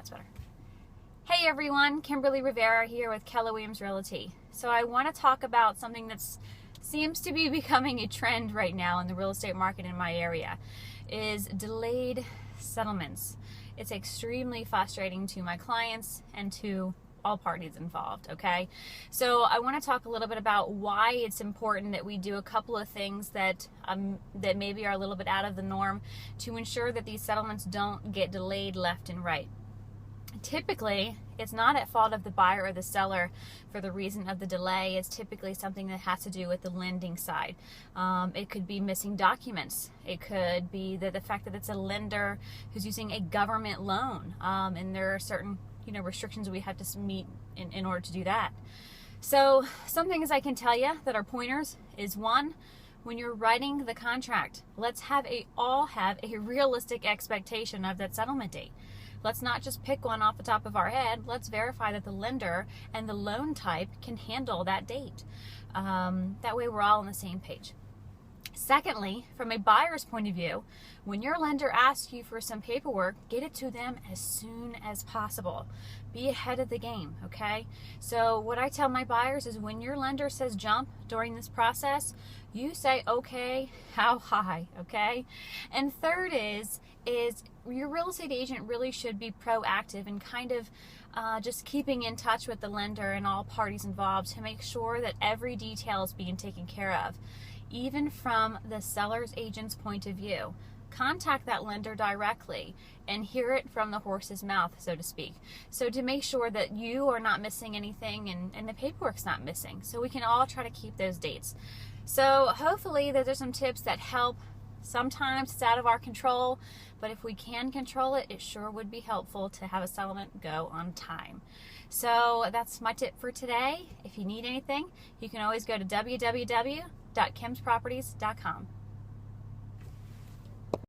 That's better. Hey everyone, Kimberly Rivera here with Keller Williams Realty. So I want to talk about something that seems to be becoming a trend right now in the real estate market in my area, is delayed settlements. It's extremely frustrating to my clients and to all parties involved, okay? So I want to talk a little bit about why it's important that we do a couple of things that maybe are a little bit out of the norm to ensure that these settlements don't get delayed left and right. Typically, it's not at fault of the buyer or the seller for the reason of the delay. It's typically something that has to do with the lending side. It could be missing documents. It could be the fact that it's a lender who's using a government loan, and there are certain restrictions we have to meet in order to do that. So some things I can tell you that are pointers is, one, when you're writing the contract, let's all have a realistic expectation of that settlement date. Let's not just pick one off the top of our head. Let's verify that the lender and the loan type can handle that date. That way we're all on the same page. Secondly, from a buyer's point of view, when your lender asks you for some paperwork, get it to them as soon as possible. Be ahead of the game, okay? So what I tell my buyers is, when your lender says jump during this process, you say, okay, how high, okay? And third is your real estate agent really should be proactive and kind of just keeping in touch with the lender and all parties involved to make sure that every detail is being taken care of. Even from the seller's agent's point of view, contact that lender directly and hear it from the horse's mouth, so to speak. So to make sure that you are not missing anything and the paperwork's not missing. So we can all try to keep those dates. So hopefully those are some tips that help. Sometimes it's out of our control, but if we can control it, it sure would be helpful to have a settlement go on time. So that's my tip for today. If you need anything, you can always go to www.kimsproperties.com.